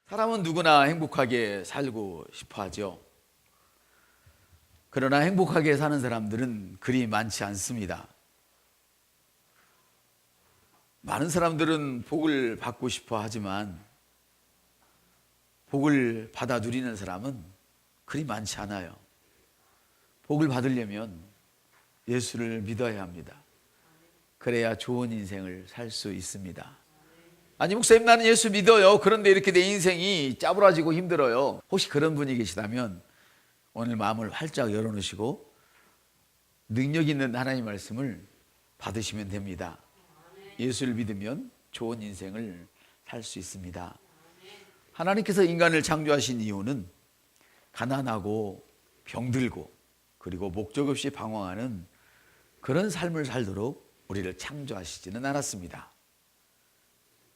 사람은 누구나 행복하게 살고 싶어 하죠. 그러나 행복하게 사는 사람들은 그리 많지 않습니다. 많은 사람들은 복을 받고 싶어 하지만 복을 받아 누리는 사람은 그리 많지 않아요. 복을 받으려면 예수를 믿어야 합니다. 그래야 좋은 인생을 살 수 있습니다. 아니, 목사님, 나는 예수 믿어요. 그런데 이렇게 내 인생이 짜부라지고 힘들어요. 혹시 그런 분이 계시다면 오늘 마음을 활짝 열어놓으시고 능력 있는 하나님의 말씀을 받으시면 됩니다. 예수를 믿으면 좋은 인생을 살 수 있습니다. 하나님께서 인간을 창조하신 이유는 가난하고 병들고 그리고 목적 없이 방황하는 그런 삶을 살도록 우리를 창조하시지는 않았습니다.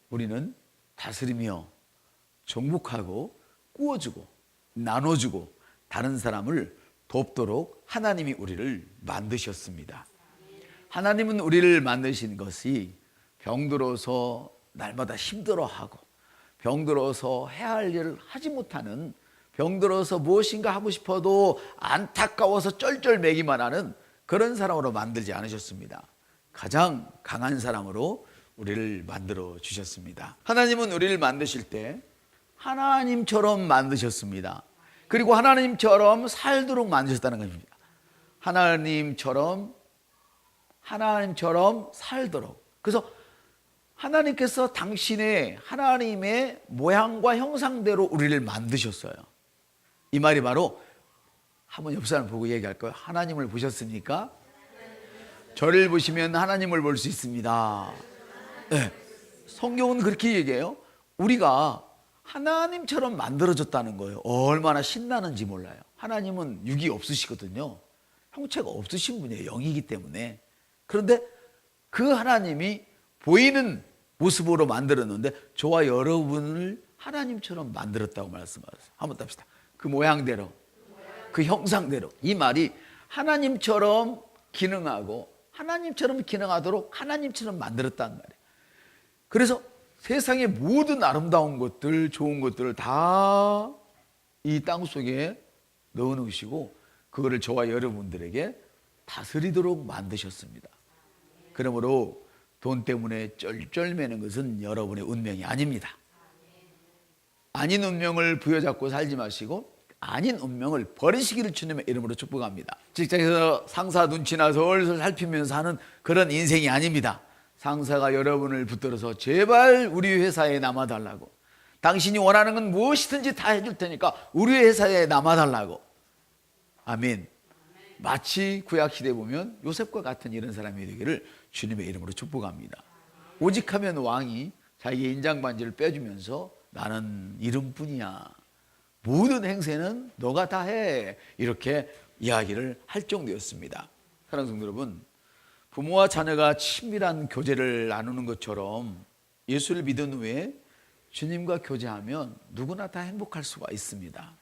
우리는 다스리며 정복하고 꾸어주고 나눠주고 다른 사람을 돕도록 하나님이 우리를 만드셨습니다. 하나님은 우리를 만드신 것이 병들어서 날마다 힘들어하고 병들어서 해야 할 일을 하지 못하는, 병들어서 무엇인가 하고 싶어도 안타까워서 쩔쩔매기만 하는 그런 사람으로 만들지 않으셨습니다. 가장 강한 사람으로 우리를 만들어 주셨습니다. 하나님은 우리를 만드실 때 하나님처럼 만드셨습니다. 그리고 하나님처럼 살도록 만드셨다는 것입니다. 하나님처럼 살도록. 그래서 하나님께서 당신의 하나님의 모양과 형상대로 우리를 만드셨어요. 이 말이 바로, 한번 옆 사람 보고 얘기할 거예요. 하나님을 보셨습니까? 저를 보시면 하나님을 볼 수 있습니다. 네. 성경은 그렇게 얘기해요. 우리가 하나님처럼 만들어졌다는 거예요. 얼마나 신나는지 몰라요. 하나님은 육이 없으시거든요. 형체가 없으신 분이에요. 영이기 때문에. 그런데 그 하나님이 보이는 모습으로 만들었는데 저와 여러분을 하나님처럼 만들었다고 말씀하셨어요. 한번 답시다. 그 모양대로, 그 형상대로. 이 말이 하나님처럼 기능하고 하나님처럼 기능하도록 하나님처럼 만들었다는 말이에요. 그래서 세상의 모든 아름다운 것들, 좋은 것들을 다 이 땅 속에 넣어 놓으시고 그거를 저와 여러분들에게 다스리도록 만드셨습니다. 그러므로 돈 때문에 쩔쩔매는 것은 여러분의 운명이 아닙니다. 아닌 운명을 부여잡고 살지 마시고 아닌 운명을 버리시기를 주님의 이름으로 축복합니다. 직장에서 상사 눈치나 솔솔 살피면서 하는 그런 인생이 아닙니다. 상사가 여러분을 붙들어서 제발 우리 회사에 남아달라고, 당신이 원하는 건 무엇이든지 다 해줄 테니까 우리 회사에 남아달라고. 아멘. 마치 구약시대에 보면 요셉과 같은 이런 사람이 되기를 주님의 이름으로 축복합니다. 오직하면 왕이 자기의 인장반지를 빼주면서 나는 이름뿐이야, 모든 행세는 너가 다 해, 이렇게 이야기를 할 정도였습니다. 사랑하는 성도 여러분, 부모와 자녀가 친밀한 교제를 나누는 것처럼 예수를 믿은 후에 주님과 교제하면 누구나 다 행복할 수가 있습니다.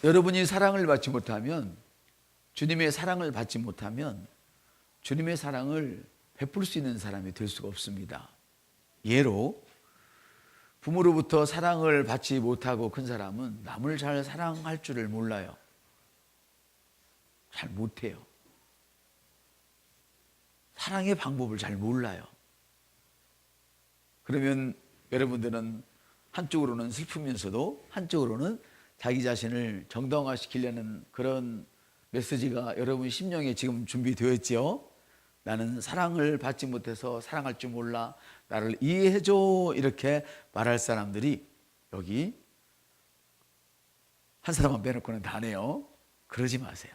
여러분이 사랑을 받지 못하면, 주님의 사랑을 받지 못하면 주님의 사랑을 베풀 수 있는 사람이 될 수가 없습니다. 예로 부모로부터 사랑을 받지 못하고 큰 사람은 남을 잘 사랑할 줄을 몰라요. 잘 못해요. 사랑의 방법을 잘 몰라요. 그러면 여러분들은 한쪽으로는 슬프면서도 한쪽으로는 자기 자신을 정당화시키려는 그런 메시지가 여러분 심령에 지금 준비되어 있죠. 나는 사랑을 받지 못해서 사랑할 줄 몰라, 나를 이해해줘, 이렇게 말할 사람들이 여기 한 사람만 빼놓고는 다네요. 그러지 마세요.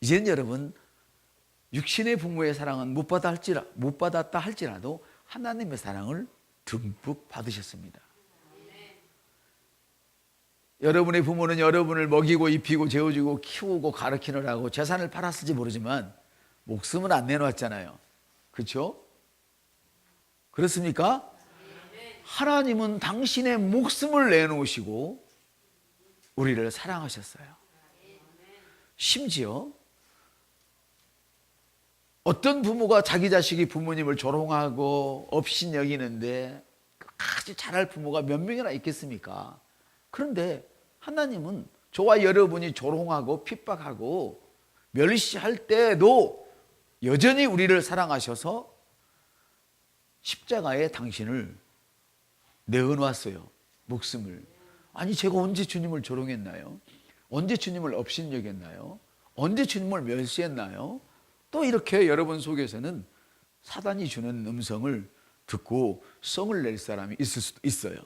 이제는 여러분, 육신의 부모의 사랑은 못 받았다 할지라도 하나님의 사랑을 듬뿍 받으셨습니다. 여러분의 부모는 여러분을 먹이고 입히고 재워주고 키우고 가르치느라고 재산을 팔았을지 모르지만 목숨은 안 내놓았잖아요. 그렇죠? 그렇습니까? 하나님은 당신의 목숨을 내놓으시고 우리를 사랑하셨어요. 심지어 어떤 부모가 자기 자식이 부모님을 조롱하고 업신여기는데 아주 잘할 부모가 몇 명이나 있겠습니까? 그런데 하나님은 저와 여러분이 조롱하고 핍박하고 멸시할 때도 여전히 우리를 사랑하셔서 십자가에 당신을 내어놨어요. 목숨을. 아니 제가 언제 주님을 조롱했나요? 언제 주님을 업신여겼나요? 언제 주님을 멸시했나요? 또 이렇게 여러분 속에서는 사단이 주는 음성을 듣고 성을 낼 사람이 있을 수도 있어요.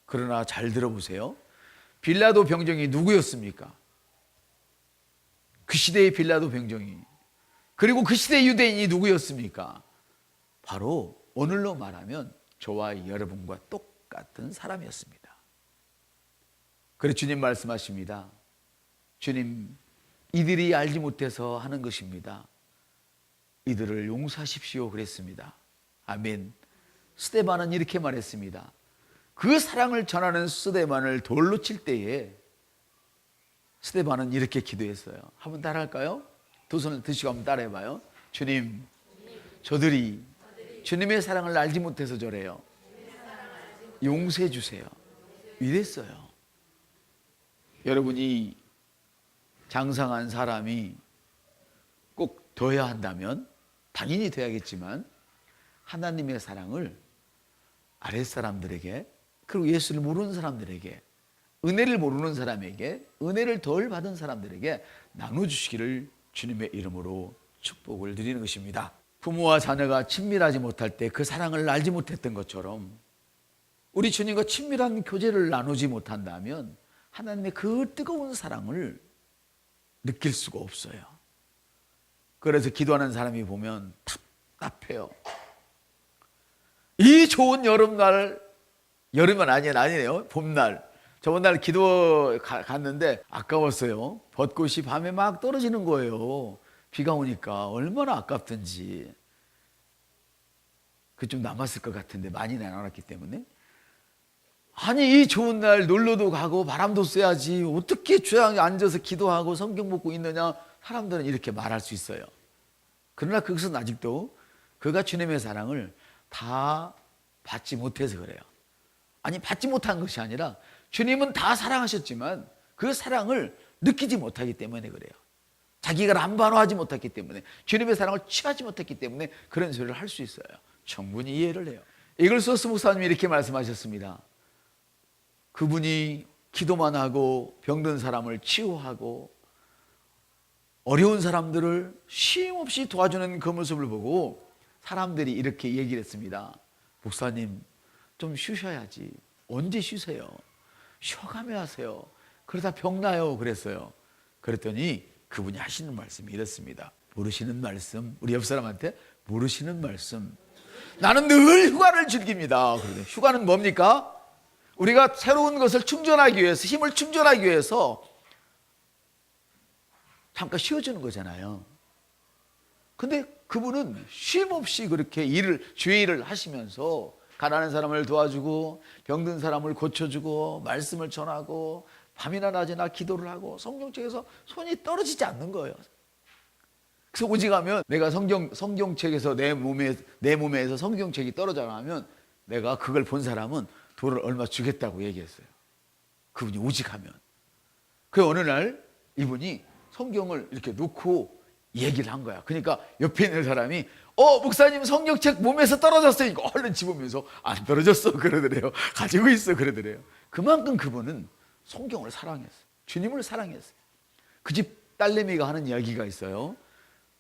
그러나 잘 들어보세요. 빌라도 병정이 누구였습니까? 그 시대의 빌라도 병정이. 그리고 그 시대의 유대인이 누구였습니까? 바로 오늘로 말하면 저와 여러분과 똑같은 사람이었습니다. 그래서 주님 말씀하십니다. 주님, 이들이 알지 못해서 하는 것입니다. 이들을 용서하십시오 그랬습니다. 아멘. 스데반은 이렇게 말했습니다. 그 사랑을 전하는 스데반을 돌로 칠 때에 스데반은 이렇게 기도했어요. 한번 따라할까요? 두 손을 드시고 한번 따라해봐요. 주님, 저들이 주님의 사랑을 알지 못해서 저래요. 용서해 주세요. 이랬어요. 여러분이 장성한 사람이 꼭 되어야 한다면 당연히 돼야겠지만 하나님의 사랑을 아랫사람들에게, 그리고 예수를 모르는 사람들에게, 은혜를 모르는 사람에게, 은혜를 덜 받은 사람들에게 나눠주시기를 주님의 이름으로 축복을 드리는 것입니다. 부모와 자녀가 친밀하지 못할 때 그 사랑을 알지 못했던 것처럼 우리 주님과 친밀한 교제를 나누지 못한다면 하나님의 그 뜨거운 사랑을 느낄 수가 없어요. 그래서 기도하는 사람이 보면 답답해요. 이 좋은 여름날, 여름은 아니네요. 봄날. 저번날 기도 갔는데 아까웠어요. 벚꽃이 밤에 막 떨어지는 거예요. 비가 오니까 얼마나 아깝던지. 그 좀 남았을 것 같은데 많이 남았기 때문에. 아니 이 좋은 날 놀러도 가고 바람도 쐬야지 어떻게 주양에 앉아서 기도하고 성경 보고 있느냐, 사람들은 이렇게 말할 수 있어요. 그러나 그것은 아직도 그가 주님의 사랑을 다 받지 못해서 그래요. 아니 받지 못한 것이 아니라 주님은 다 사랑하셨지만 그 사랑을 느끼지 못하기 때문에 그래요. 자기가 람반화하지 못했기 때문에, 주님의 사랑을 취하지 못했기 때문에 그런 소리를 할 수 있어요. 충분히 이해를 해요. 이글소스 목사님이 이렇게 말씀하셨습니다. 그분이 기도만 하고 병든 사람을 치유하고 어려운 사람들을 쉼없이 도와주는 그 모습을 보고 사람들이 이렇게 얘기를 했습니다. 목사님 좀 쉬셔야지. 언제 쉬세요? 쉬어가며 하세요. 그러다 병나요. 그랬어요. 그랬더니 그분이 하시는 말씀이 이렇습니다. 모르시는 말씀, 우리 옆 사람한테 모르시는 말씀. 나는 늘 휴가를 즐깁니다. 휴가는 뭡니까? 우리가 새로운 것을 충전하기 위해서, 힘을 충전하기 위해서 잠깐 쉬어주는 거잖아요. 근데 그분은 쉼 없이 그렇게 주의 일을 하시면서 가난한 사람을 도와주고 병든 사람을 고쳐주고 말씀을 전하고 밤이나 낮이나 기도를 하고 성경책에서 손이 떨어지지 않는 거예요. 그래서 오직하면 내가 성경책에서 내 몸에서 성경책이 떨어져 나면 내가 그걸 본 사람은 돈을 얼마 주겠다고 얘기했어요. 그분이 오직하면. 그 어느 날 이분이 성경을 이렇게 놓고 얘기를 한 거야. 그러니까 옆에 있는 사람이 목사님 성경책 몸에서 떨어졌어요. 이거 얼른 집으면서 안 떨어졌어 그러더래요. 가지고 있어 그러더래요. 그만큼 그분은 성경을 사랑했어요. 주님을 사랑했어요. 그 집 딸내미가 하는 이야기가 있어요.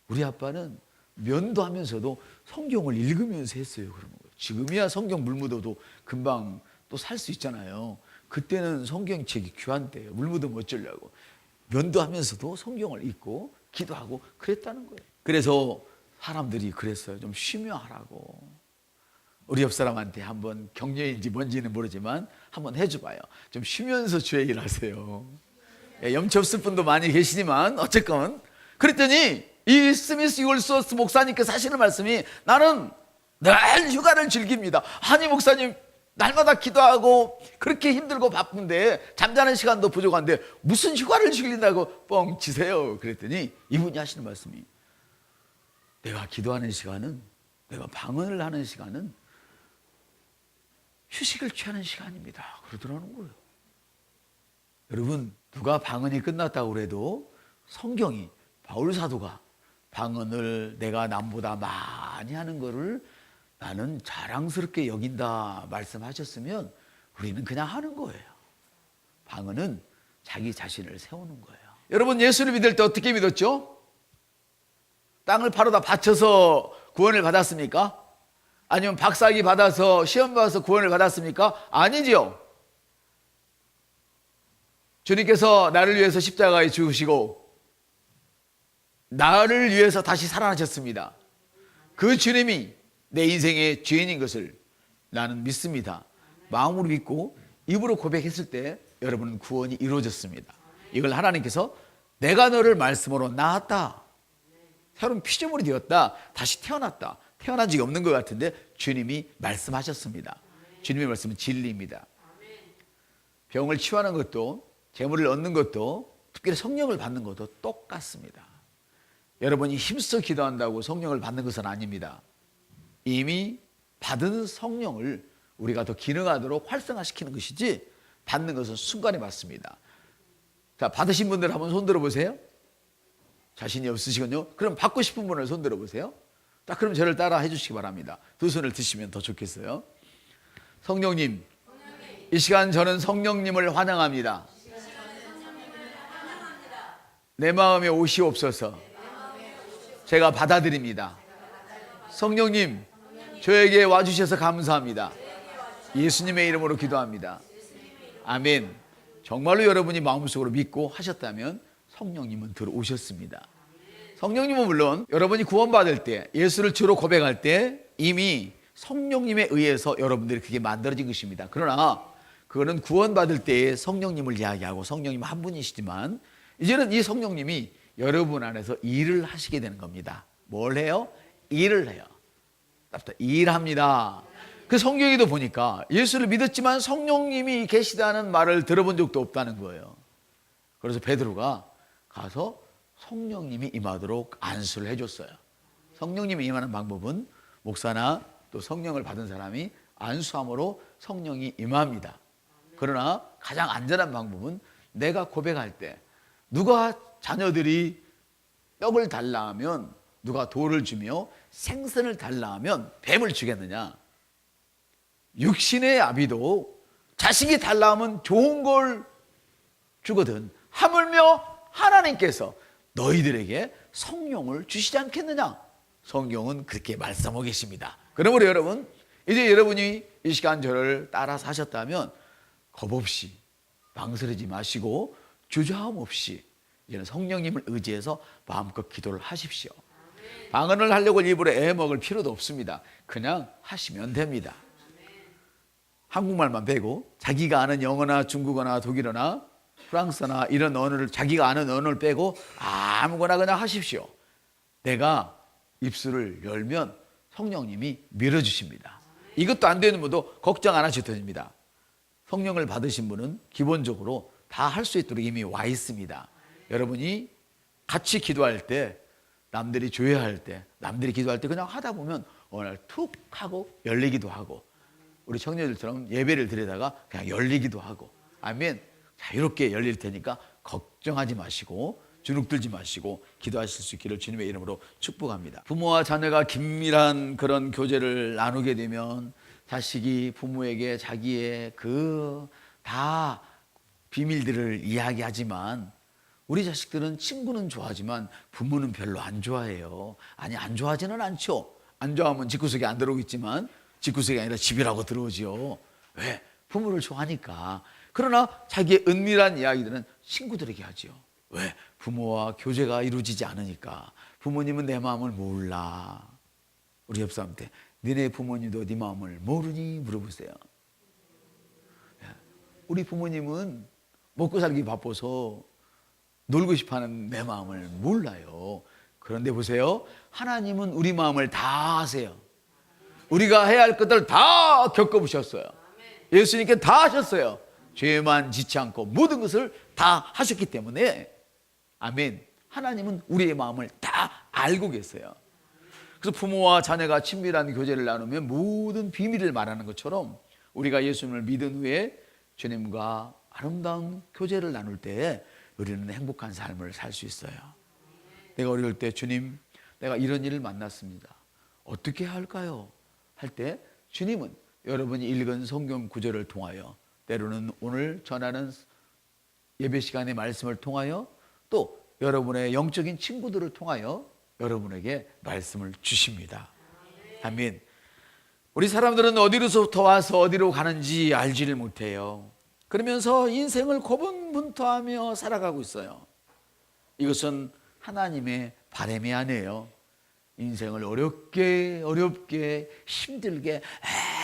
우리 아빠는 면도하면서도 성경을 읽으면서 했어요. 그런 거예요. 지금이야 성경 물 묻어도 금방 또 살 수 있잖아요. 그때는 성경책이 귀한 때예요. 물 묻으면 어쩌려고. 면도하면서도 성경을 읽고 기도하고 그랬다는 거예요. 그래서 사람들이 그랬어요. 좀 쉬며 하라고. 우리 옆 사람한테 한번 격려인지 뭔지는 모르지만 한번 해줘봐요. 좀 쉬면서 주의 일 하세요. 염치 없을 분도 많이 계시지만 어쨌건 그랬더니 이 스미스 이글소스 목사님께서 하시는 말씀이 나는 늘 휴가를 즐깁니다. 아니 목사님 날마다 기도하고 그렇게 힘들고 바쁜데 잠자는 시간도 부족한데 무슨 휴가를 즐긴다고 뻥치세요. 그랬더니 이분이 하시는 말씀이 내가 기도하는 시간은, 내가 방언을 하는 시간은 휴식을 취하는 시간입니다. 그러더라는 거예요. 여러분, 누가 방언이 끝났다고 그래도 성경이, 바울 사도가 방언을 내가 남보다 많이 하는 거를 나는 자랑스럽게 여긴다 말씀하셨으면 우리는 그냥 하는 거예요. 방언은 자기 자신을 세우는 거예요. 여러분, 예수를 믿을 때 어떻게 믿었죠? 땅을 팔아다 바쳐서 구원을 받았습니까? 아니면 박사학위 받아서 시험 봐서 구원을 받았습니까? 아니지요. 주님께서 나를 위해서 십자가에 죽으시고 나를 위해서 다시 살아나셨습니다. 그 주님이 내 인생의 주인인 것을 나는 믿습니다. 마음으로 믿고 입으로 고백했을 때 여러분은 구원이 이루어졌습니다. 이걸 하나님께서 내가 너를 말씀으로 낳았다, 새로운 피조물이 되었다, 다시 태어났다, 태어난 적이 없는 것 같은데 주님이 말씀하셨습니다. 주님의 말씀은 진리입니다. 병을 치유하는 것도, 재물을 얻는 것도, 특별히 성령을 받는 것도 똑같습니다. 여러분이 힘써 기도한다고 성령을 받는 것은 아닙니다. 이미 받은 성령을 우리가 더 기능하도록 활성화시키는 것이지, 받는 것은 순간에 받습니다. 자, 받으신 분들 한번 손 들어보세요. 자신이 없으시군요. 그럼 받고 싶은 분을 손 들어보세요. 딱 그럼 저를 따라 해주시기 바랍니다. 두 손을 드시면 더 좋겠어요. 성령님, 이 시간 저는 성령님을 환영합니다. 내 마음에 오시옵소서. 제가 받아들입니다. 성령님, 저에게 와주셔서 감사합니다. 예수님의 이름으로 기도합니다. 아멘. 정말로 여러분이 마음속으로 믿고 하셨다면 성령님은 들어오셨습니다. 성령님은 물론 여러분이 구원받을 때, 예수를 주로 고백할 때 이미 성령님에 의해서 여러분들이 그게 만들어진 것입니다. 그러나 그거는 구원받을 때의 성령님을 이야기하고 성령님 한 분이시지만, 이제는 이 성령님이 여러분 안에서 일을 하시게 되는 겁니다. 뭘 해요? 일을 해요. 일합니다. 그 성경에도 보니까 예수를 믿었지만 성령님이 계시다는 말을 들어본 적도 없다는 거예요. 그래서 베드로가 가서 성령님이 임하도록 안수를 해줬어요. 성령님이 임하는 방법은 목사나 또 성령을 받은 사람이 안수함으로 성령이 임합니다. 그러나 가장 안전한 방법은 내가 고백할 때, 누가 자녀들이 떡을 달라 하면, 누가 돌을 주며 생선을 달라 하면 뱀을 주겠느냐? 육신의 아비도 자식이 달라 하면 좋은 걸 주거든. 하물며 하나님께서 너희들에게 성령을 주시지 않겠느냐? 성경은 그렇게 말씀하고 계십니다. 그러므로 여러분, 이제 여러분이 이 시간 저를 따라서 하셨다면 겁 없이, 망설이지 마시고 주저함 없이 이제는 성령님을 의지해서 마음껏 기도를 하십시오. 방언을 하려고 일부러 애먹을 필요도 없습니다. 그냥 하시면 됩니다. 한국말만 배고 자기가 아는 영어나 중국어나 독일어나 프랑스나 이런 언어를, 자기가 아는 언어를 빼고 아무거나 그냥 하십시오. 내가 입술을 열면 성령님이 밀어주십니다. 이것도 안 되는 분도 걱정 안 하셔도 됩니다. 성령을 받으신 분은 기본적으로 다 할 수 있도록 이미 와 있습니다. 여러분이 같이 기도할 때, 남들이 조회할 때, 남들이 기도할 때 그냥 하다 보면 어느 날 툭 하고 열리기도 하고, 우리 청년들처럼 예배를 드리다가 그냥 열리기도 하고, 아멘. 자유롭게 열릴 테니까 걱정하지 마시고 주눅들지 마시고 기도하실 수 있기를 주님의 이름으로 축복합니다. 부모와 자녀가 긴밀한 그런 교제를 나누게 되면 자식이 부모에게 자기의 그 다 비밀들을 이야기하지만, 우리 자식들은 친구는 좋아하지만 부모는 별로 안 좋아해요. 아니, 안 좋아하지는 않죠. 안 좋아하면 집구석에 안 들어오겠지만 집구석이 아니라 집이라고 들어오지요. 왜? 부모를 좋아하니까. 그러나 자기의 은밀한 이야기들은 친구들에게 하지요. 왜? 부모와 교제가 이루어지지 않으니까. 부모님은 내 마음을 몰라. 우리 옆 사람한테 너네 부모님도 네 마음을 모르니? 물어보세요. 우리 부모님은 먹고 살기 바빠서 놀고 싶어하는 내 마음을 몰라요. 그런데 보세요, 하나님은 우리 마음을 다 아세요. 우리가 해야 할 것들 다 겪어보셨어요. 예수님께 다 하셨어요. 죄만 짓지 않고 모든 것을 다 하셨기 때문에, 아멘. 하나님은 우리의 마음을 다 알고 계세요. 그래서 부모와 자녀가 친밀한 교제를 나누면 모든 비밀을 말하는 것처럼 우리가 예수님을 믿은 후에 주님과 아름다운 교제를 나눌 때에 우리는 행복한 삶을 살 수 있어요. 내가 어려울 때 주님, 내가 이런 일을 만났습니다. 어떻게 해야 할까요? 할 때 주님은 여러분이 읽은 성경 구절을 통하여, 때로는 오늘 전하는 예배 시간의 말씀을 통하여, 또 여러분의 영적인 친구들을 통하여 여러분에게 말씀을 주십니다. 아멘. 우리 사람들은 어디로부터 와서 어디로 가는지 알지를 못해요. 그러면서 인생을 고분분투하며 살아가고 있어요. 이것은 하나님의 바람이 아니에요. 인생을 어렵게 힘들게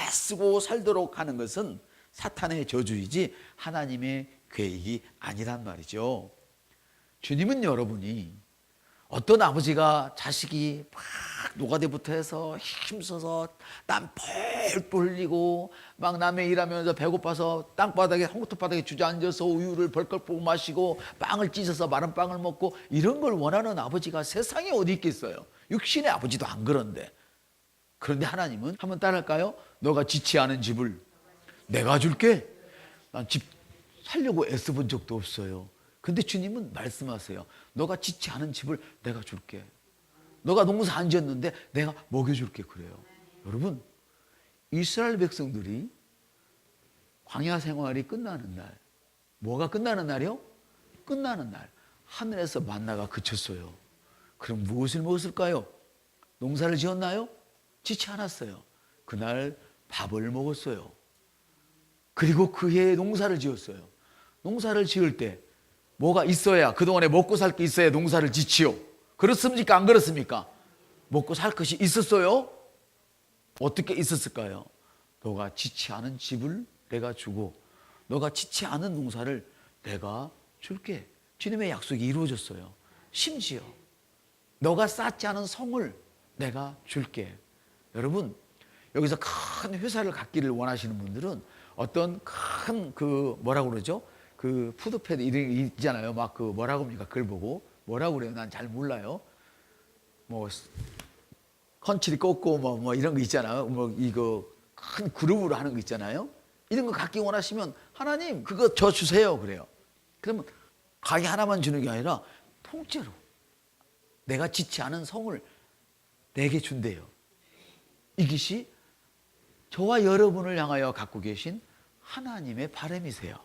애쓰고 살도록 하는 것은 사탄의 저주이지 하나님의 계획이 아니란 말이죠. 주님은 여러분이 어떤 아버지가 자식이 막 노가대부터 해서 힘써서 땀 펄펄 흘리고 막 남의 일하면서 배고파서 땅바닥에 홍토바닥에 주저앉아서 우유를 벌컥 부어 마시고 빵을 찢어서 마른 빵을 먹고 이런 걸 원하는 아버지가 세상에 어디 있겠어요. 육신의 아버지도 안 그런데. 그런데 하나님은 한번 따라할까요? 너가 지치 않은 집을 내가 줄게. 난 집 살려고 애써본 적도 없어요. 근데 주님은 말씀하세요. 너가 지치 않은 집을 내가 줄게. 너가 농사 안 지었는데 내가 먹여줄게. 그래요. 여러분, 이스라엘 백성들이 광야 생활이 끝나는 날, 뭐가 끝나는 날이요? 끝나는 날 하늘에서 만나가 그쳤어요. 그럼 무엇을 먹었을까요? 농사를 지었나요? 짓지 않았어요. 그날 밥을 먹었어요. 그리고 그 해에 농사를 지었어요. 농사를 지을 때 뭐가 있어야, 그동안에 먹고 살 게 있어야 농사를 짓지요. 그렇습니까? 안 그렇습니까? 먹고 살 것이 있었어요? 어떻게 있었을까요? 너가 짓지 않은 집을 내가 주고 너가 짓지 않은 농사를 내가 줄게. 주님의 약속이 이루어졌어요. 심지어 너가 쌓지 않은 성을 내가 줄게. 여러분, 여기서 큰 회사를 갖기를 원하시는 분들은 어떤 큰 뭐라고 그러죠? 그 푸드패드 이런 게 있잖아요. 막 뭐라고 합니까? 그걸 보고 뭐라고 그래요? 난 잘 몰라요. 뭐 컨치리 꽂고 뭐 이런 거 있잖아요. 뭐 이거 큰 그룹으로 하는 거 있잖아요. 이런 거 갖기 원하시면 하나님 그거 저 주세요. 그래요. 그러면 가게 하나만 주는 게 아니라 통째로 내가 짓지 않은 성을 내게 준대요. 이것이 저와 여러분을 향하여 갖고 계신 하나님의 바람이세요.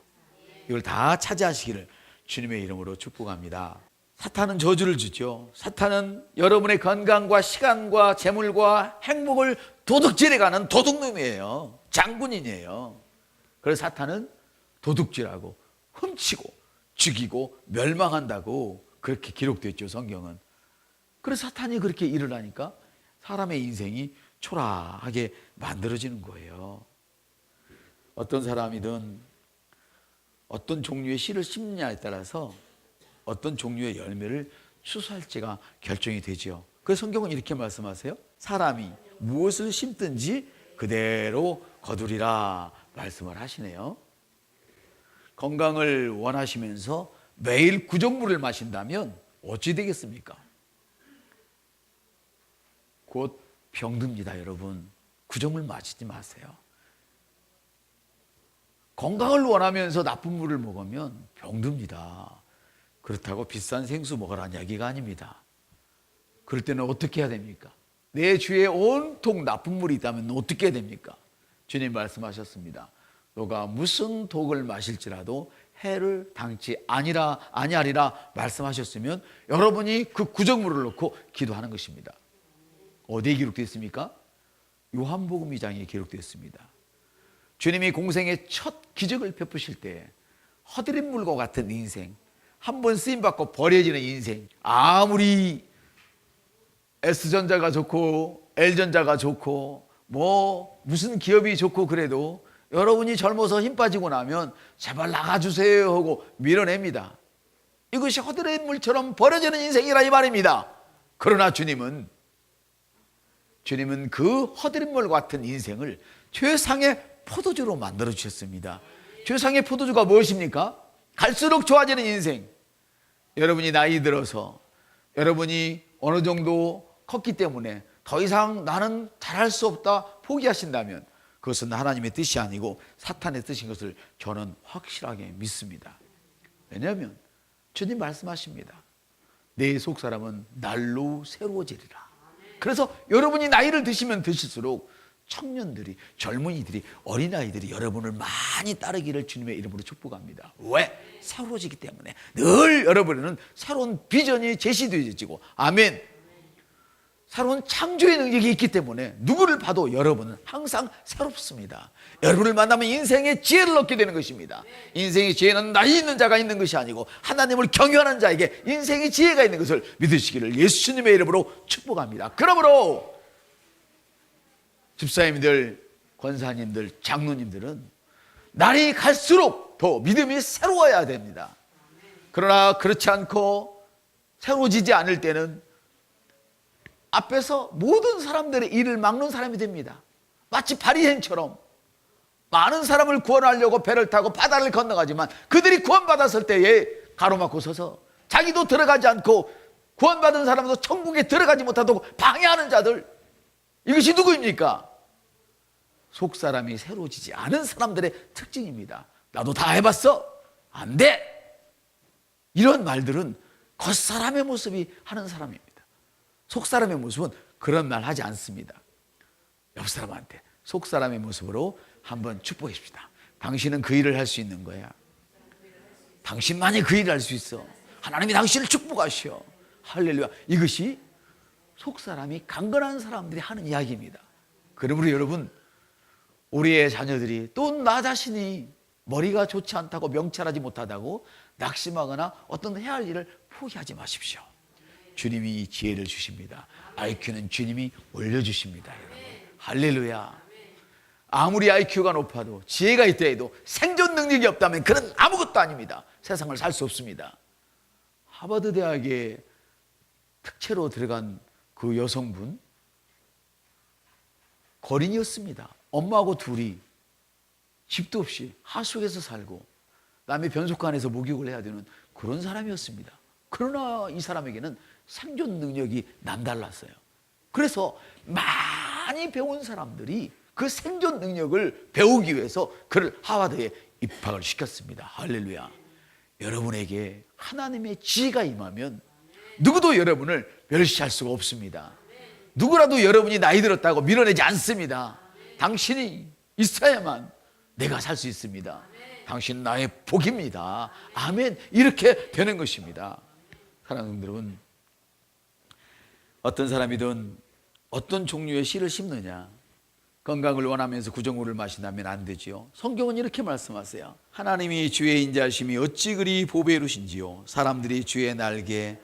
이걸 다 차지하시기를 주님의 이름으로 축복합니다. 사탄은 저주를 주죠. 사탄은 여러분의 건강과 시간과 재물과 행복을 도둑질해가는 도둑놈이에요. 장군인이에요. 그래서 사탄은 도둑질하고 훔치고 죽이고 멸망한다고 그렇게 기록되어 있죠. 성경은. 그래서 사탄이 그렇게 일을 하니까 사람의 인생이 초라하게 만들어지는 거예요. 어떤 사람이든 어떤 종류의 씨를 심느냐에 따라서 어떤 종류의 열매를 추수할지가 결정이 되죠. 그래서 성경은 이렇게 말씀하세요. 사람이 무엇을 심든지 그대로 거두리라 말씀을 하시네요. 건강을 원하시면서 매일 구정물을 마신다면 어찌 되겠습니까? 곧 병듭니다. 여러분, 구정물 마시지 마세요. 건강을 원하면서 나쁜 물을 먹으면 병듭니다. 그렇다고 비싼 생수 먹으라는 이야기가 아닙니다. 그럴 때는 어떻게 해야 됩니까? 내 주위에 온통 나쁜 물이 있다면 어떻게 해야 됩니까? 주님 말씀하셨습니다. 너가 무슨 독을 마실지라도 해를 당치 아니하리라 말씀하셨으면 여러분이 그 구정물을 넣고 기도하는 것입니다. 어디에 기록되어 있습니까? 요한복음 2장에 기록되어 있습니다. 주님이 공생의 첫 기적을 베푸실 때 허드렛 물과 같은 인생, 한 번 쓰임받고 버려지는 인생, 아무리 S전자가 좋고 L전자가 좋고 뭐 무슨 기업이 좋고 그래도 여러분이 젊어서 힘 빠지고 나면 제발 나가주세요 하고 밀어냅니다. 이것이 허드렛 물처럼 버려지는 인생이라 이 말입니다. 그러나 주님은 그 허드렛 물 같은 인생을 최상의 포도주로 만들어 주셨습니다. 최상의 포도주가 무엇입니까? 갈수록 좋아지는 인생. 여러분이 나이 들어서 여러분이 어느 정도 컸기 때문에 더 이상 나는 잘할 수 없다 포기하신다면 그것은 하나님의 뜻이 아니고 사탄의 뜻인 것을 저는 확실하게 믿습니다. 왜냐하면 주님 말씀하십니다. 내 속사람은 날로 새로워지리라. 그래서 여러분이 나이를 드시면 드실수록 청년들이, 젊은이들이, 어린아이들이 여러분을 많이 따르기를 주님의 이름으로 축복합니다. 왜? 새로워지기 때문에. 늘 여러분에는 새로운 비전이 제시되어지고, 아멘, 새로운 창조의 능력이 있기 때문에 누구를 봐도 여러분은 항상 새롭습니다. 여러분을 만나면 인생의 지혜를 얻게 되는 것입니다. 인생의 지혜는 나이 있는 자가 있는 것이 아니고 하나님을 경외하는 자에게 인생의 지혜가 있는 것을 믿으시기를 예수님의 이름으로 축복합니다. 그러므로 집사님들, 권사님들, 장로님들은 날이 갈수록 더 믿음이 새로워야 됩니다. 그러나 그렇지 않고 새로워지지 않을 때는 앞에서 모든 사람들의 일을 막는 사람이 됩니다. 마치 바리새인처럼 많은 사람을 구원하려고 배를 타고 바다를 건너가지만 그들이 구원받았을 때에 가로막고 서서 자기도 들어가지 않고 구원받은 사람도 천국에 들어가지 못하도록 방해하는 자들, 이것이 누구입니까? 속사람이 새로워지지 않은 사람들의 특징입니다. 나도 다 해봤어? 안 돼! 이런 말들은 겉사람의 모습이 하는 사람입니다. 속사람의 모습은 그런 말 하지 않습니다. 옆 사람한테 속사람의 모습으로 한번 축복해 줍시다. 당신은 그 일을 할 수 있는 거야. 당신만이 그 일을 할 수 있어. 하나님이 당신을 축복하셔. 할렐루야. 이것이 속사람이 강건한 사람들이 하는 이야기입니다. 그러므로 여러분, 우리의 자녀들이 또 나 자신이 머리가 좋지 않다고, 명철하지 못하다고 낙심하거나 어떤 해야 할 일을 포기하지 마십시오. 주님이 지혜를 주십니다. IQ는 주님이 올려주십니다. 여러분. 할렐루야. 아무리 IQ가 높아도 지혜가 있다 해도 생존 능력이 없다면 그는 아무것도 아닙니다. 세상을 살 수 없습니다. 하버드 대학에 특채로 들어간 그 여성분, 거린이었습니다. 엄마하고 둘이 집도 없이 하숙에서 살고 남의 변속관에서 목욕을 해야 되는 그런 사람이었습니다. 그러나 이 사람에게는 생존 능력이 남달랐어요. 그래서 많이 배운 사람들이 그 생존 능력을 배우기 위해서 그를 하버드에 입학을 시켰습니다. 할렐루야. 여러분에게 하나님의 지혜가 임하면 누구도 여러분을 멸시할 수가 없습니다. 누구라도 여러분이 나이 들었다고 밀어내지 않습니다. 당신이 있어야만 내가 살 수 있습니다. 당신 나의 복입니다. 아멘. 이렇게 되는 것입니다. 사랑하는 여러분, 어떤 사람이든 어떤 종류의 씨를 심느냐, 건강을 원하면서 구정물을 마신다면 안 되지요. 성경은 이렇게 말씀하세요. 하나님이 주의 인자하심이 어찌 그리 보배로신지요. 사람들이 주의 날개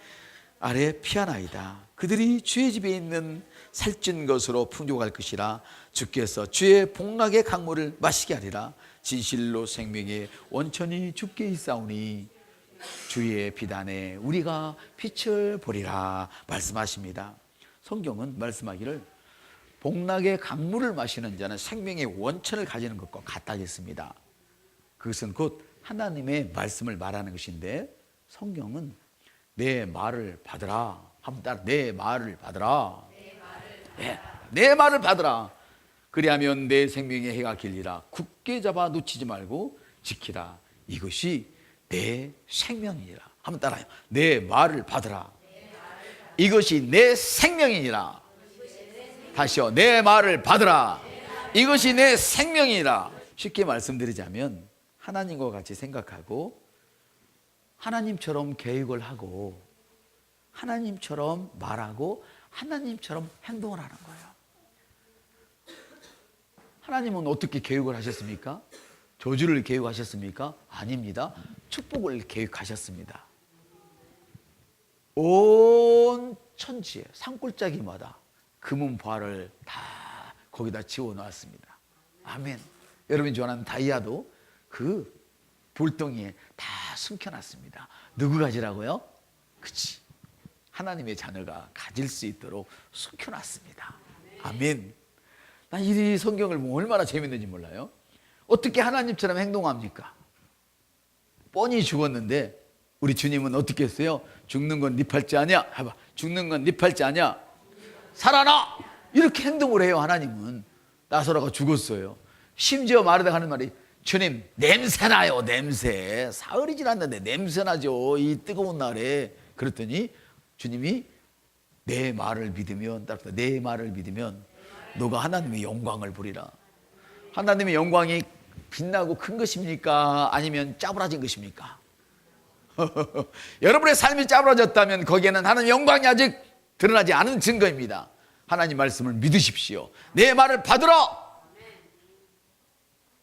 아래 피하나이다. 그들이 주의 집에 있는 살찐 것으로 풍족할 것이라. 주께서 주의 복락의 강물을 마시게 하리라. 진실로 생명의 원천이 주께 있사오니 주의 비단에 우리가 빛을 보리라 말씀하십니다. 성경은 말씀하기를 복락의 강물을 마시는 자는 생명의 원천을 가지는 것과 같다겠습니다. 그것은 곧 하나님의 말씀을 말하는 것인데, 성경은 내 말을 받으라. 한번 따라, 내 말을 받으라. 내 말을 받으라. 그리하면 내 생명의 해가 길리라. 굳게 잡아 놓치지 말고 지키라. 이것이 내 생명이니라. 한번 따라요. 내 말을 받으라. 이것이 내 생명이니라. 다시요. 내 말을 받으라. 이것이 내 생명이니라. 쉽게 말씀드리자면 하나님과 같이 생각하고 하나님처럼 계획을 하고 하나님처럼 말하고 하나님처럼 행동을 하는 거예요. 하나님은 어떻게 계획을 하셨습니까? 저주를 계획하셨습니까? 아닙니다. 축복을 계획하셨습니다. 온 천지에 산골짜기마다 금은보화를 다 거기다 지어놓았습니다. 아멘. 여러분이 좋아하는 다이아도 그 돌덩이에 다 숨겨놨습니다. 누구 가지라고요? 그치, 하나님의 자녀가 가질 수 있도록 숨겨놨습니다. 아멘. 난 이 성경을 보면 얼마나 재밌는지 몰라요. 어떻게 하나님처럼 행동합니까? 뻔히 죽었는데 우리 주님은 어떻게 했어요? 죽는 건 네 팔찌 아니야? 해봐. 죽는 건 네 팔찌 아니야? 살아나! 이렇게 행동을 해요. 하나님은. 나사로가 죽었어요. 심지어 마르다가 하는 말이 주님 냄새나요. 냄새. 사흘이 지났는데 냄새나죠. 이 뜨거운 날에. 그랬더니 주님이 내 말을 믿으면 내 말을 믿으면 너가 하나님의 영광을 보리라. 하나님의 영광이 빛나고 큰 것입니까? 아니면 짜부라진 것입니까? 여러분의 삶이 짜부라졌다면 거기에는 하나님의 영광이 아직 드러나지 않은 증거입니다. 하나님 말씀을 믿으십시오. 내 말을 받으라.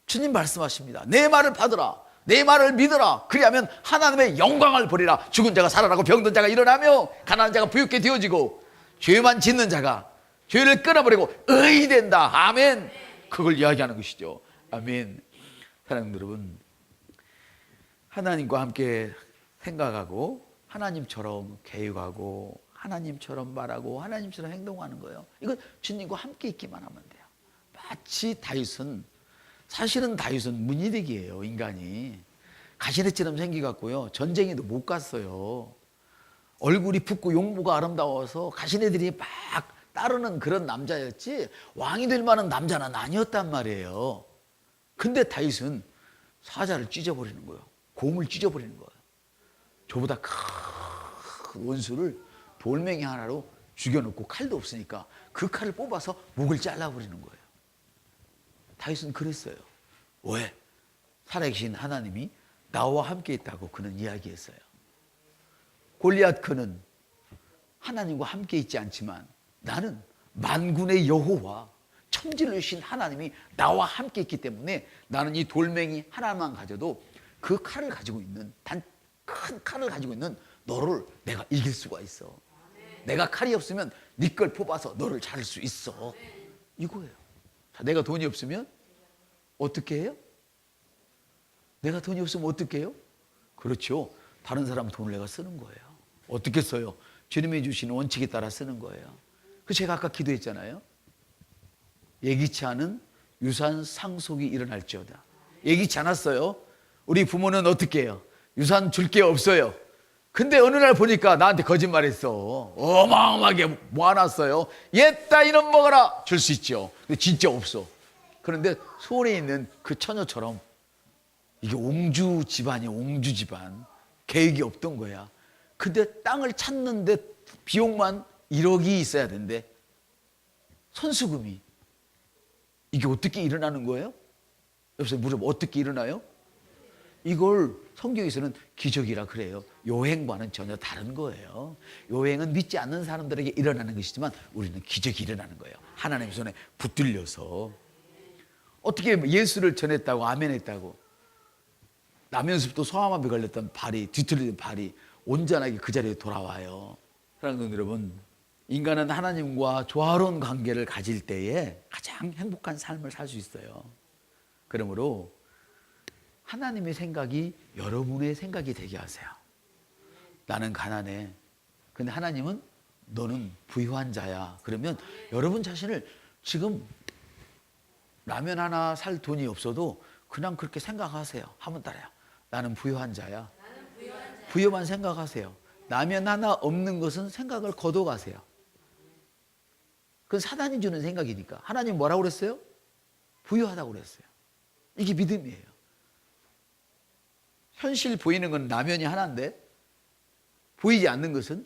주님 말씀하십니다. 내 말을 받으라. 내 말을 믿으라. 그리하면 하나님의 영광을 보리라. 죽은 자가 살아나고 병든 자가 일어나며 가난한 자가 부유케 되어지고 죄만 짓는 자가 죄를 끊어버리고 의인이 된다. 아멘. 그걸 이야기하는 것이죠. 아멘. 사랑하는 여러분, 하나님과 함께 생각하고 하나님처럼 계획하고 하나님처럼 말하고 하나님처럼 행동하는 거예요. 이건 주님과 함께 있기만 하면 돼요. 마치 다윗은, 사실은 다윗은 문이득이에요. 인간이 가시네처럼 생겨갖고요, 전쟁에도 못 갔어요. 얼굴이 붓고 용모가 아름다워서 가시네들이 막 따르는 그런 남자였지 왕이 될 만한 남자는 아니었단 말이에요. 근데 다윗은 사자를 찢어버리는 거예요. 곰을 찢어버리는 거예요. 저보다 큰 원수를 돌멩이 하나로 죽여놓고 칼도 없으니까 그 칼을 뽑아서 목을 잘라버리는 거예요. 다윗은 그랬어요. 왜? 살아계신 하나님이 나와 함께 있다고 그는 이야기했어요. 골리앗 그는 하나님과 함께 있지 않지만 나는 만군의 여호와 천지를 주신 하나님이 나와 함께 있기 때문에 나는 이 돌멩이 하나만 가져도 그 칼을 가지고 있는, 큰 칼을 가지고 있는 너를 내가 이길 수가 있어. 내가 칼이 없으면 네 걸 뽑아서 너를 자를 수 있어. 이거예요. 자, 내가 돈이 없으면 어떻게 해요? 내가 돈이 없으면 어떻게 해요? 그렇죠. 다른 사람 돈을 내가 쓰는 거예요. 어떻게 써요? 주님이 주시는 원칙에 따라 쓰는 거예요. 그 제가 아까 기도했잖아요. 예기치 않은 유산 상속이 일어날지어다. 예기치 않았어요. 우리 부모는 어떻게 해요? 유산 줄 게 없어요. 근데 어느 날 보니까 나한테 거짓말했어. 어마어마하게 모아놨어요. 얘 따위는 먹어라. 줄 수 있죠. 근데 진짜 없어. 그런데 소원에 있는 그 처녀처럼 이게 옹주 집안이야. 옹주 집안. 계획이 없던 거야. 근데 땅을 찾는데 비용만 1억이 있어야 된대. 선수금이. 이게 어떻게 일어나는 거예요? 여기서 물어봐. 어떻게 일어나요? 이걸 성경에서는 기적이라 그래요. 요행과는 전혀 다른 거예요. 요행은 믿지 않는 사람들에게 일어나는 것이지만 우리는 기적이 일어나는 거예요. 하나님의 손에 붙들려서. 어떻게 예수를 전했다고 아멘했다고 나면서부터 소아마비 걸렸던 발이, 뒤틀리던 발이 온전하게 그 자리에 돌아와요. 사랑하는 여러분, 인간은 하나님과 조화로운 관계를 가질 때에 가장 행복한 삶을 살 수 있어요. 그러므로 하나님의 생각이 여러분의 생각이 되게 하세요. 나는 가난해. 근데 하나님은 너는 부유한 자야. 그러면 여러분 자신을 지금 라면 하나 살 돈이 없어도 그냥 그렇게 생각하세요. 한번 따라요. 나는 부유한 자야. 부유만 생각하세요. 라면 하나 없는 것은 생각을 거둬가세요. 그건 사단이 주는 생각이니까. 하나님 뭐라고 그랬어요? 부유하다고 그랬어요. 이게 믿음이에요. 현실 보이는 건 라면이 하나인데 보이지 않는 것은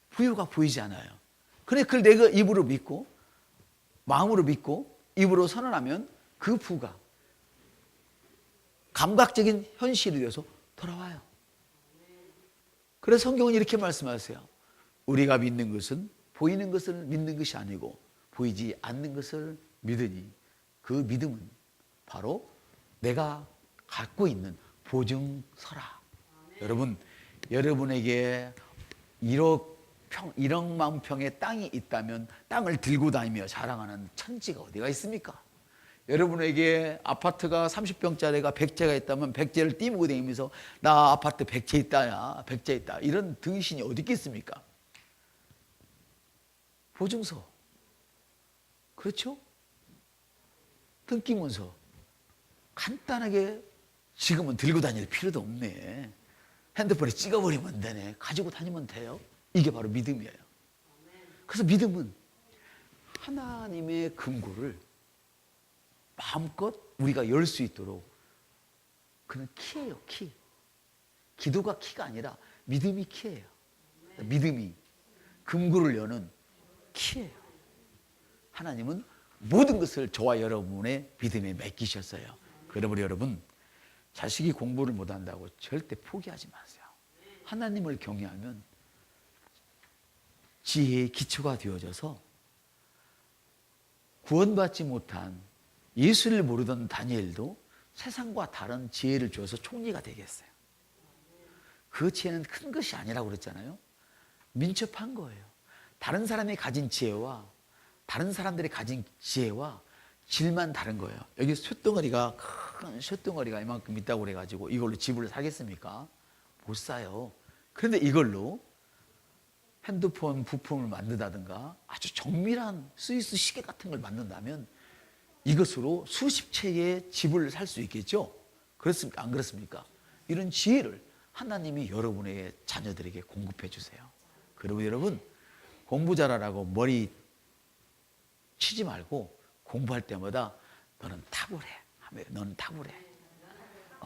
부유가 보이지 않아요. 그래, 그걸 내가 입으로 믿고 마음으로 믿고 입으로 선언하면 그 부가 감각적인 현실이 되어서 돌아와요. 그래서 성경은 이렇게 말씀하세요. 우리가 믿는 것은 보이는 것을 믿는 것이 아니고 보이지 않는 것을 믿으니 그 믿음은 바로 내가 갖고 있는 보증서라. 여러분, 여러분에게 1억만 평의 땅이 있다면 땅을 들고 다니며 자랑하는 천지가 어디가 있습니까? 여러분에게 아파트가 30평짜리가 100채가 있다면 100채를 띄우고 다니면서 나 아파트 100채 있다야, 100채 있다, 이런 등신이 어디 있겠습니까? 보증서. 그렇죠? 등기문서. 간단하게 지금은 들고 다닐 필요도 없네. 핸드폰에 찍어버리면 되네. 가지고 다니면 돼요. 이게 바로 믿음이에요. 그래서 믿음은 하나님의 금고를 마음껏 우리가 열 수 있도록 그는 키예요, 키. 기도가 키가 아니라 믿음이 키예요. 믿음이 금고를 여는 키예요. 하나님은 모든 것을 저와 여러분의 믿음에 맡기셨어요. 그러므로 여러분, 자식이 공부를 못한다고 절대 포기하지 마세요. 하나님을 경외하면 지혜의 기초가 되어져서 구원받지 못한 예수를 모르던 다니엘도 세상과 다른 지혜를 주어서 총리가 되겠어요. 그 지혜는 큰 것이 아니라고 그랬잖아요. 민첩한 거예요. 다른 사람이 가진 지혜와 다른 사람들이 가진 지혜와 질만 다른 거예요. 여기 쇳덩어리가, 큰 쇳덩어리가 이만큼 있다고 그래가지고 이걸로 집을 사겠습니까? 못 사요. 그런데 이걸로 핸드폰 부품을 만든다든가 아주 정밀한 스위스 시계 같은 걸 만든다면 이것으로 수십 채의 집을 살 수 있겠죠? 그렇습니까? 안 그렇습니까? 이런 지혜를 하나님이 여러분의 자녀들에게 공급해 주세요. 그리고 여러분, 공부 잘하라고 머리 치지 말고 공부할 때마다 너는 탁월해. 너는 탁월해.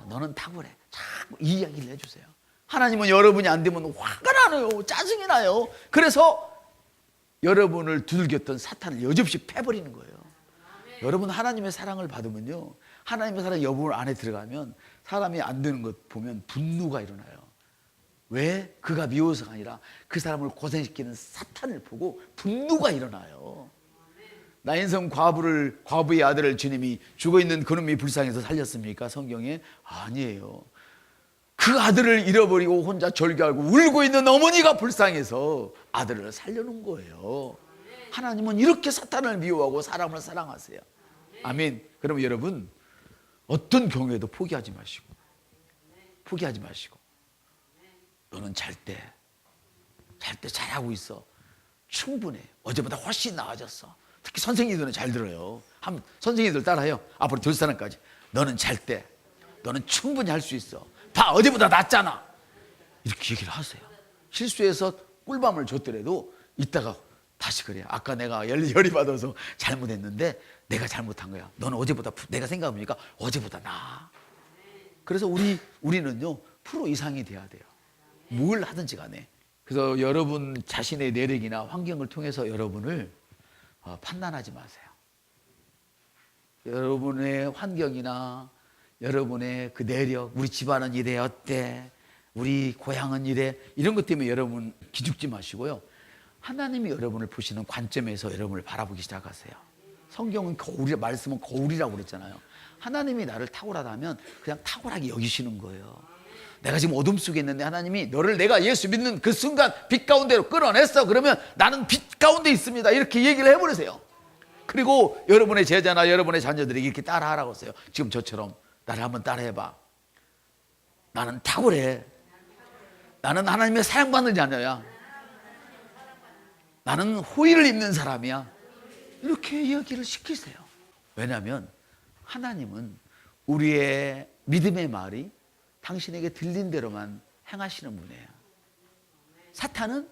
너는 탁월해. 자꾸 이 이야기를 해주세요. 하나님은 여러분이 안 되면 화가 나요. 짜증이 나요. 그래서 여러분을 두들겼던 사탄을 여지없이 패버리는 거예요. 여러분, 하나님의 사랑을 받으면요, 하나님의 사랑 여러분 안에 들어가면 사람이 안 되는 것 보면 분노가 일어나요. 왜? 그가 미워서가 아니라 그 사람을 고생시키는 사탄을 보고 분노가 일어나요. 나인성 과부의 아들을 주님이 죽어있는 그놈이 불쌍해서 살렸습니까? 성경에? 아니에요. 그 아들을 잃어버리고 혼자 절규하고 울고 있는 어머니가 불쌍해서 아들을 살려놓은 거예요. 하나님은 이렇게 사탄을 미워하고 사람을 사랑하세요. 아멘. 그럼 여러분, 어떤 경우에도 포기하지 마시고 너는 잘 때 잘하고 있어. 충분해. 어제보다 훨씬 나아졌어. 특히 선생님들은 잘 들어요. 한번 선생님들 따라해요. 앞으로 될 사람까지. 너는 잘 때, 너는 충분히 할 수 있어. 봐, 어제보다 낫잖아. 이렇게 얘기를 하세요. 실수해서 꿀밤을 줬더라도 이따가 다시 그래요. 아까 내가 열이 받아서 잘못했는데 내가 잘못한 거야. 너는 어제보다, 내가 생각해보니까 어제보다 나아. 그래서 우리는요, 프로 이상이 돼야 돼요. 뭘 하든지 간에. 그래서 여러분 자신의 내력이나 환경을 통해서 여러분을 판단하지 마세요. 여러분의 환경이나 여러분의 그 내력, 우리 집안은 이래, 어때? 우리 고향은 이래. 이런 것 때문에 여러분 기죽지 마시고요. 하나님이 여러분을 보시는 관점에서 여러분을 바라보기 시작하세요. 성경은 거울이, 말씀은 거울이라고 그랬잖아요. 하나님이 나를 탁월하다면 그냥 탁월하게 여기시는 거예요. 내가 지금 어둠 속에 있는데 하나님이 너를 내가 예수 믿는 그 순간 빛 가운데로 끌어냈어. 그러면 나는 빛 가운데 있습니다. 이렇게 얘기를 해버리세요. 그리고 여러분의 제자나 여러분의 자녀들에게 이렇게 따라하라고 했어요. 지금 저처럼 나를 한번 따라해봐. 나는 탁월해. 나는 하나님의 사랑받는 자녀야. 나는 호의를 입는 사람이야. 이렇게 이야기를 시키세요. 왜냐하면 하나님은 우리의 믿음의 말이 당신에게 들린 대로만 행하시는 분이에요. 사탄은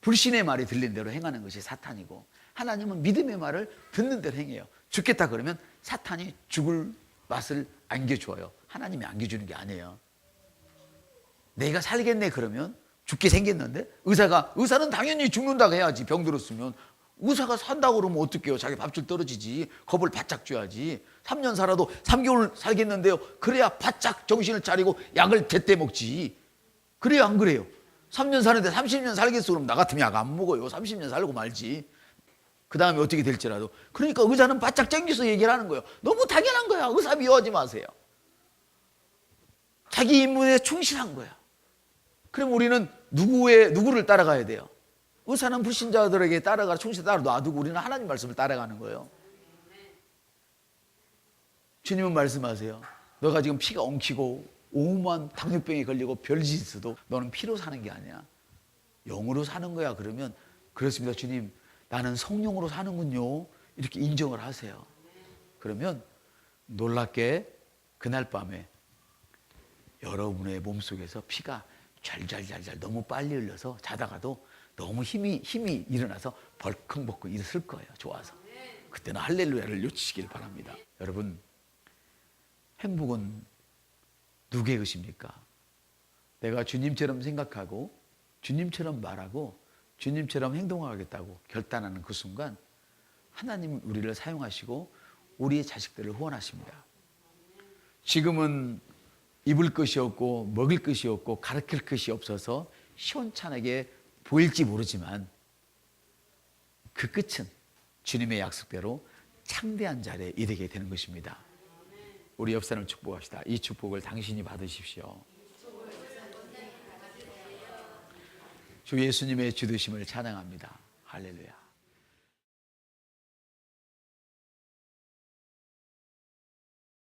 불신의 말이 들린 대로 행하는 것이 사탄이고, 하나님은 믿음의 말을 듣는 대로 행해요. 죽겠다 그러면 사탄이 죽을 맛을 안겨줘요. 하나님이 안겨주는 게 아니에요. 내가 살겠네 그러면 죽게 생겼는데 의사는 당연히 죽는다고 해야지. 병 들었으면 의사가 산다고 그러면 어떡해요? 자기 밥줄 떨어지지. 겁을 바짝 줘야지. 3년 살아도 3개월 살겠는데요, 그래야 바짝 정신을 차리고 약을 제때 먹지. 그래요, 안 그래요? 3년 사는데 30년 살겠어 그러면 나 같으면 약 안 먹어요. 30년 살고 말지. 그 다음에 어떻게 될지라도. 그러니까 의사는 바짝 쟁겨서 얘기를 하는 거예요. 너무 당연한 거야. 의사 미워하지 마세요. 자기 임무에 충실한 거야. 그럼 우리는 누구를 따라가야 돼요? 의사는 불신자들에게 충실히 따라 놔두고 우리는 하나님 말씀을 따라가는 거예요. 주님은 말씀하세요. 너가 지금 피가 엉키고 오만 당뇨병에 걸리고 별짓 있어도 너는 피로 사는 게 아니야. 영으로 사는 거야. 그러면 그렇습니다 주님, 나는 성령으로 사는군요. 이렇게 인정을 하세요. 그러면 놀랍게 그날 밤에 여러분의 몸속에서 피가 잘잘잘잘 너무 빨리 흘러서 자다가도 너무 힘이 일어나서 벌컥벌컥 일어설 거예요. 좋아서. 그때는 할렐루야를 외치시길 바랍니다. 여러분, 행복은 누구의 것입니까? 내가 주님처럼 생각하고 주님처럼 말하고 주님처럼 행동하겠다고 결단하는 그 순간 하나님 우리를 사용하시고 우리의 자식들을 후원하십니다. 지금은 입을 것이 없고 먹을 것이 없고 가르칠 것이 없어서 시원찮게 보일지 모르지만 그 끝은 주님의 약속대로 창대한 자리에 이르게 되는 것입니다. 우리 옆 사람을 축복합시다. 이 축복을 당신이 받으십시오. 주 예수님의 주되심을 찬양합니다. 할렐루야.